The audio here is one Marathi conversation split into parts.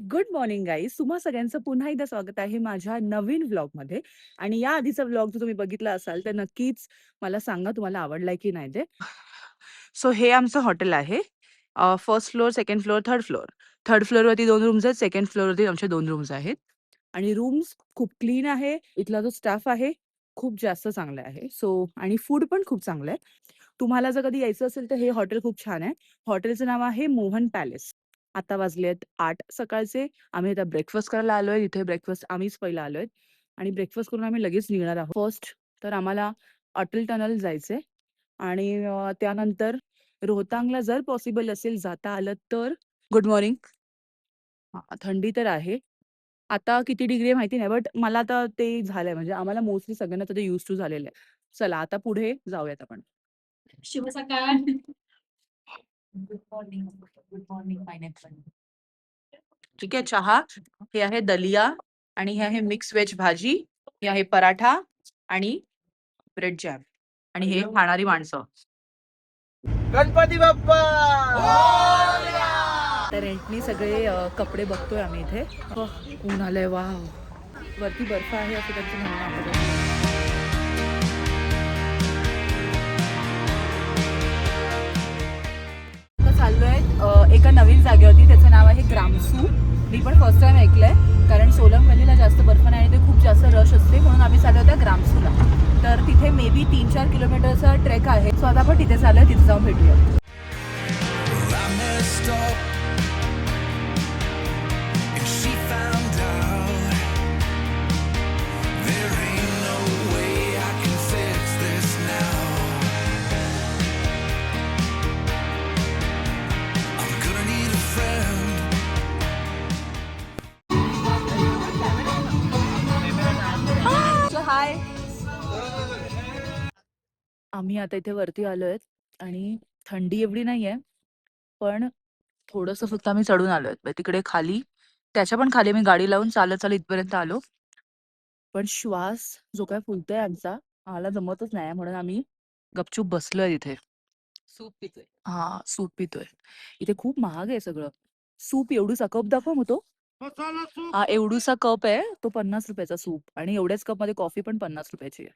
Good morning guys. तुम्हा सगळ्यांचं पुन्हा एकदा स्वागत आहे माझ्या नवीन व्लॉगमध्ये. आणि या आधीचा व्लॉग जर तुम्ही बघितला असाल तर नक्कीच मला सांगा तुम्हाला आवडलाय की नाही ते. सो हे आमचं हॉटेल आहे. First floor, second floor, third floor. Third फ्लोअरवरती 2 रूम्स आहेत. सेकंड फ्लोअरवरती आमचे 2 रूम्स आहेत. आणि रूम्स खूप क्लीन आहे. इथला जो स्टाफ आहे खूप जास्त चांगला आहे. सो आणि फूड पण खूप चांगलं आहे. तुम्हाला जर कधी यायचं असेल तर हे हॉटेल खूप छान आहे. हॉटेलचं नाव आहे मोहन पॅलेस. आता वाजलेत 8 सकाळचे. आम्ही आता ब्रेकफास्ट करायला आलोय. इथे ब्रेकफास्ट आम्हीच पहिला आलोय आणि ब्रेकफास्ट करून आम्ही लगेच निघणार आहोत. फर्स्ट तर आम्हाला अटल टनल जायचंय आणि त्यानंतर रोहतांगला जर पॉसिबल असेल जाता आलं तर. Good morning. थंडी तर आहे. आता किती डिग्री आहे माहिती नाही, बट मला आता ते झालंय म्हणजे आम्हाला मोस्टली सगळ्यांना तर ते यूज टू झालेलं आहे. चला आता पुढे जाऊयात आपण. शुभ सकाळ. Good morning. Good morning pineapple. ठीक आहे. चहा, हे आहे दलिया आणि हे आहे मिक्स व्हेज भाजी, हे आहे पराठा आणि ब्रेड जॅम आणि हे खाणारी माणसं. गणपती बाप्पा. तर रेंटनी सगळे कपडे बघतोय आम्ही इथे. ऊन आलंय. वाव, वरती बर्फ आहे असं त्यांचं म्हणणं आहे. आता चाललोय एका नवीन जागेवरती. त्याचं नाव आहे ग्रामसू. मी पण फर्स्ट टाइम ऐकलंय, कारण सोलंग व्हॅलीला जास्त बर्फ नाही आणि ते खूप जास्त रश असते, म्हणून आम्ही चाललो होतो ग्रामसूला. तर तिथे मे बी 3-4 किलोमीटरचा ट्रेक आहे. सो आता आपण तिथे चाललोय, तिथे जाऊन भेटूया. हाय. आम्ही आता इथे वरती आलोय आणि थंडी एवढी नाहीये, पण थोडंसं फक्त आम्ही चढून आलोय. तिकडे खाली, त्याच्या पण खाली मी गाडी लावून चालत चालत इथपर्यंत आलो. पण श्वास जो काय फुलतोय आमचा, आम्हाला जमतच नाही, म्हणून आम्ही गपचूप बसलोय तिथे. सूप पितोय. हा, सूप पितोय. इथे खूप महाग आहे सगळं. सूप एवढूसा कप दाखव मग तो. हा, एवढूसा कप आहे तो 50 रुपयाचा सूप, आणि एवढ्याच कप मध्ये कॉफी पण 50 रुपयाची आहे.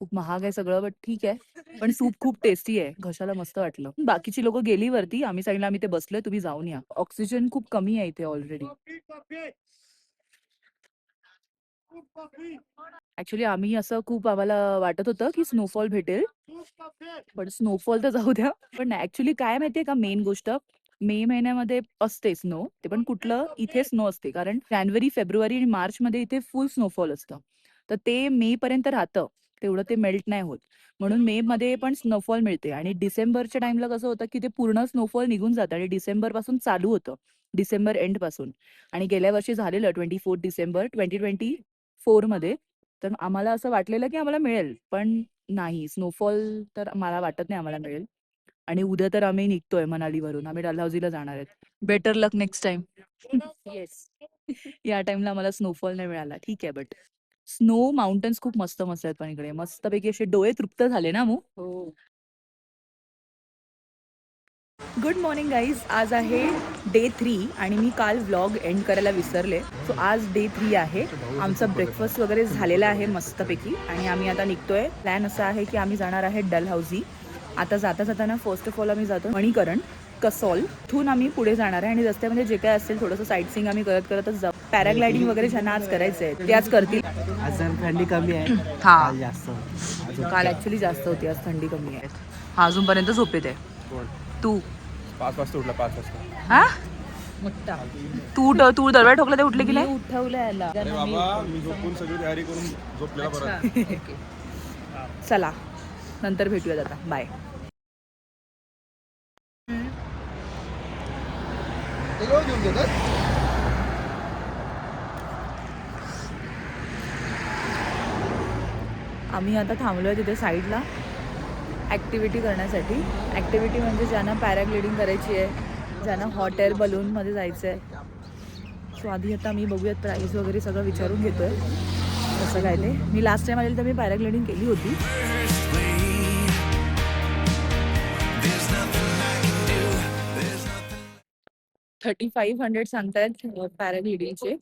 खूप महाग आहे सगळं, बट ठीक आहे. पण सूप खूप टेस्टी आहे, घशाला मस्त वाटलं. बाकीची लोक गेली वरती, आम्ही सांगितलं आम्ही ते बसलोय, तुम्ही जाऊन या. ऑक्सिजन खूप कमी आहे इथे ऑलरेडी. ऍक्च्युली आम्ही असं खूप आम्हाला वाटत होतं की स्नोफॉल भेटेल, पण स्नोफॉल तर जाऊ द्या. पण ऍक्च्युली काय माहितीये का, मेन गोष्ट मे महिन्यामध्ये असते स्नो. ते पण कुठलं, इथे स्नो असते कारण जानेवारी, फेब्रुवारी आणि मार्च मध्ये इथे फुल स्नोफॉल असतं. तर ते मे पर्यंत राहतं, तेवढं ते मेल्ट नाही होत. म्हणून मे मध्ये पण स्नोफॉल मिळते. आणि डिसेंबरच्या टाइमला कसं होतं की ते पूर्ण स्नोफॉल निघून जातं आणि डिसेंबर पासून चालू होतं, डिसेंबर एंड पासून. आणि गेल्या वर्षी झालेलं 24 डिसेंबर 2024 मध्ये. तर आम्हाला असं वाटलेलं की आम्हाला मिळेल, पण नाही, स्नोफॉल तर मला वाटत नाही आम्हाला मिळेल. आणि उद्या तर आम्ही निघतोय मनालीवरून, आम्ही डलहौसीला जाणार आहेत. बेटर लक नेक्स्ट टाइम. येस. या टाइमला आम्हाला स्नोफॉल नाही मिळाला, ठीक आहे. बट स्नो माउंटन्स खूप मस्त मस्त आहेत पण इकडे, मस्तपैकी असे डोळे तृप्त झाले ना मग. हो. Good morning guys. आज आहे डे 3 आणि मी काल व्लॉग एंड करायला विसरले. सो आज डे 3 आहे. आमचा ब्रेकफास्ट वगैरे झालेला आहे मस्तपैकी आणि आम्ही आता निघतोय. प्लॅन असा आहे की आम्ही जाणार आहे डलहौसी. आता जाता जाताना फर्स्ट ऑफ ऑल आम्ही जातो मणीकरण, कसॉल. तिथून आम्ही पुढे जाणार आहे आणि रस्त्यामध्ये जे काय असेल थोडंसं साईट सीइंग आम्ही करतच जाऊ. पॅराग्लायडिंग वगैरे ज्यांना आज करायचं आहे ते आज करतील. आज थंडी कमी आहे. हा, काल जास्त. काल ऍक्च्युली जास्त होती, आज थंडी कमी आहे. हा, अजूनपर्यंत झोपेत आहे. तू 5 वाजता उठला, 5 वाजता. हा, तू दरवेळा ठोकला ते उठले की नाही? उठवलं याला. अरे बाबा, मी झोपून सगळी तयारी करून झोपलेला परत. चला, नंतर भेटूयात आता. बाय. आम्ही आता थांबलोय तिथे साईडला ॲक्टिव्हिटी करण्यासाठी. ॲक्टिव्हिटी म्हणजे ज्यांना पॅराग्लायडिंग करायची आहे, ज्यांना हॉट एअर बलूनमध्ये जायचं आहे. सो आधी आता मी बघूयात, प्राईस वगैरे सगळं विचारून घेतोय कसं काय ते. मी लास्ट टाइम आलेली तर मी पॅराग्लायडिंग केली होती. 3500 सांगतायत पॅराग्लायडिंगचे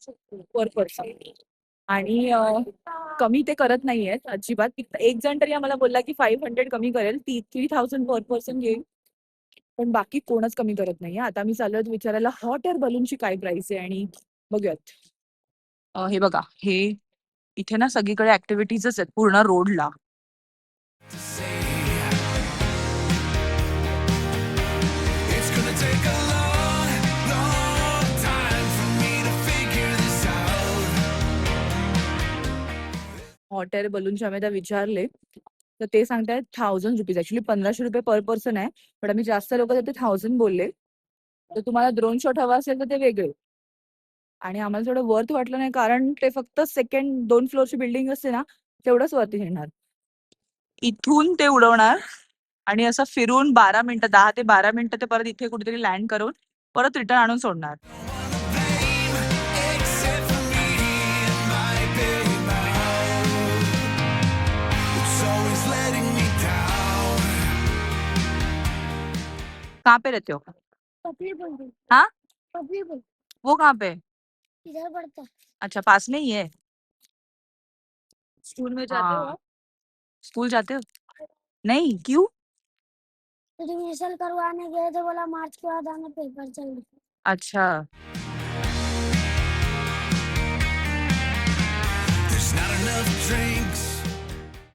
पर पर्सन. आणि कमी ते करत नाहीयेत अजिबात. एक जण तरी आम्हाला बोलला की 500 कमी करेल, 3000 पर पर्सन घेईल, पण बाकी कोणच कमी करत नाहीये. आता मी चालू विचारायला हॉट एअर बलूनची काय प्राइस आहे आणि बघूयात. हे बघा, हे इथे ना सगळीकडे ऍक्टिव्हिटीजच आहेत पूर्ण रोडला. हॉट एअर बलूनचे आम्ही आता विचारले तर ते सांगतायत 1000 रुपीज. ऍक्च्युली 1500 रुपये पर पर्सन आहे, पण आम्ही जास्त लोक ते 1000 बोलले. तर तुम्हाला ड्रोन शॉट हवा असेल तर ते वेगळे. आणि आम्हाला थोडं वर्थ वाटलं नाही, कारण ते फक्त सेकंड 2 फ्लोअरची बिल्डिंग असते ना, तेवढंच वरती येणार. इथून ते उडवणार आणि असं फिरून 12 मिनिटं, 10 ते 12 मिनिटं ते परत इथे कुठेतरी लँड करून परत रिटर्न आणून सोडणार. कहाँ पे रहते हो? हाँ, वो कहाँ पे? इधर पड़ता है। अच्छा, पास में ही है. स्कूल में जाते हो हाँ. आप? स्कूल जाते हो? नहीं, क्यों? रिविजन करवाने गए थे, बोला मार्च के बाद आना, पेपर चल रहे। अच्छा.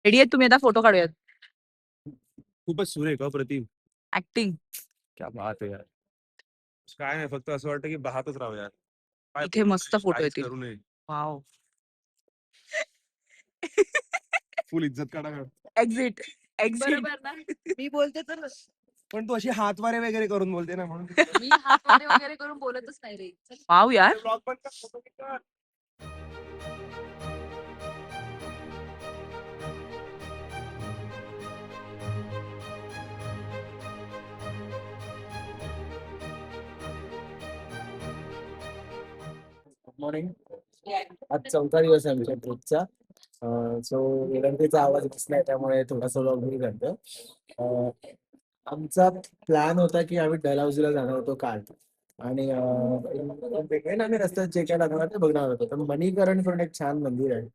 रेडी आहेत तुम्ही? आता फोटो काढूयात. खूपच सुरेख अप्रतिम. ऍक्टिंग क्या बात आहे यार. काय नाही, फक्त असं वाटतं की बहातच राहू यार. काय इथे मस्त फोटो काहीच येतील. करू नये. वाव. फुल इज्जत काढा. Exit exit. बरोबर ना? मी बोलते तर पण तू अशी हातवारे वगैरे करून बोलते ना, म्हणून मी हातवारे वगैरे करून बोलतच नाही रे. चल. वाव यार. ब्लॉग पण कर, फोटो पण कर. Good morning. आज 4था दिवस आहे आमच्या ट्रिपचा. सो विलंबीचा आवाज दिसलाय, त्यामुळे थोडासा व्लॉग मी करतो. आमचा प्लॅन होता की आम्ही डलहौसीला जाणार होतो काल, आणि आम्ही रस्त्यात जे काय लागणार ते बघणार होतो. तर मणीकरण करून एक छान मंदिर आहे,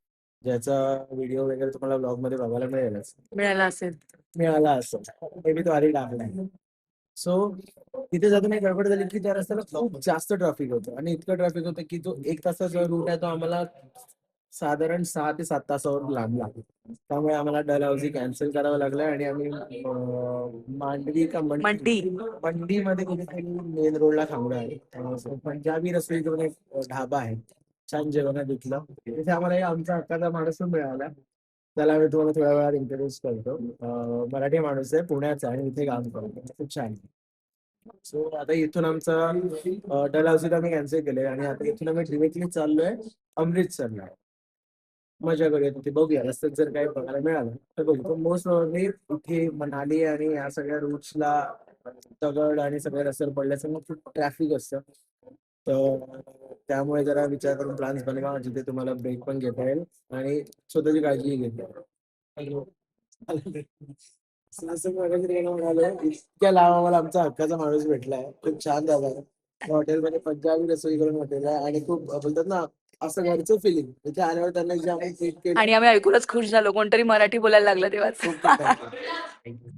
ज्याचा व्हिडिओ वगैरे तुम्हाला ब्लॉग मध्ये बघायला मिळेलच. मिळाला असेल. मिळाला असं हे मी तो आधी टाकलाय. सो तिथे जाताना एक गडबड झाली की त्या रस्त्याला खूप जास्त ट्रॅफिक होतं, आणि इतकं ट्रॅफिक होतं की तो 1 तासाचा रूट आहे तो आम्हाला साधारण 6 ते 7 तासावर लांबला. त्यामुळे आम्हाला डलहौसी कॅन्सल करावं लागलं, आणि आम्ही मांडवी का मंडीमध्ये कुठेतरी मेन रोडला थांबलो आहे. पंजाबी रसोई करून एक ढाबा आहे, छान जेवण आहे तिथलं. तिथे आम्हाला एक आमचा हक्काचा माणूस मिळाला, त्याला मी तुम्हाला थोड्या वेळात इंट्रोड्यूस करतो. मराठी माणूस आहे, पुण्याचा, आणि इथे काम करतो. खूप छान. सो आता इथून आमचं डलहौसीला आम्ही कॅन्सल केलंय, आणि आता इथून आम्ही डिरेक्टली चाललोय अमृतसरला. मजा करूया तिथे. बघूया रस्त्यात जर काही बघायला मिळालं तर बघू. मोस्ट प्रॉब्ली इथे मनाली आणि या सगळ्या रूट्सला दगड आणि सगळ्या रस्त्यावर पडल्याचं मग खूप ट्रॅफिक असतं. तर त्यामुळे जरा विचार करून प्लॅन्स बनवा, जिथे तुम्हाला ब्रेक पण घेता येईल आणि स्वतःची काळजीही घेता येईल. इतक्या लांब आम्हाला आमचा हक्काचा माणूस भेटलाय. खूप छान जागा आहे. हॉटेलमध्ये पंजाबी रसोई करून हॉटेल आहे, आणि खूप बोलतात ना असं घरचं फिलिंग. इथे आल्यावर त्यांना जे आम्ही ट्रीट केलं, आणि आम्ही ऐकूनच खुश झालो, कोणतरी मराठी बोलायला लागलं तेव्हाच. खूप खूप thank you.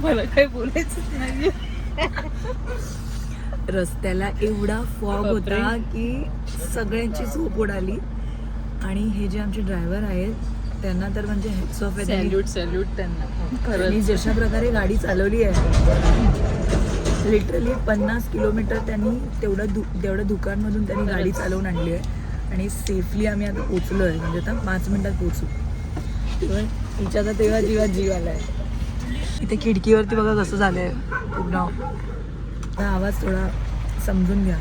मला काही बोलायचं नाहीये. रस्त्याला एवढा फॉग होता की सगळ्यांची झोप उडाली. आणि हे जे आमचे ड्रायव्हर आहेत त्यांना तर म्हणजे हेड्स ऑफ आहे. सॅल्यूट त्यांना त्यांनी जशा प्रकारे गाडी चालवली आहे लिटरली 50 किलोमीटर त्यांनी तेवढं दुकानमधून त्यांनी गाडी चालवून आणली आहे आणि सेफली आम्ही आता पोचलो आहे. म्हणजे आता 5 मिनिटात पोचू. तेव्हा हिच्या तर तेव्हा जीव आला आहे. इथे खिडकीवरती बघा कसं झालं आहे पूर्ण. आवाज थोडा समजून घ्या.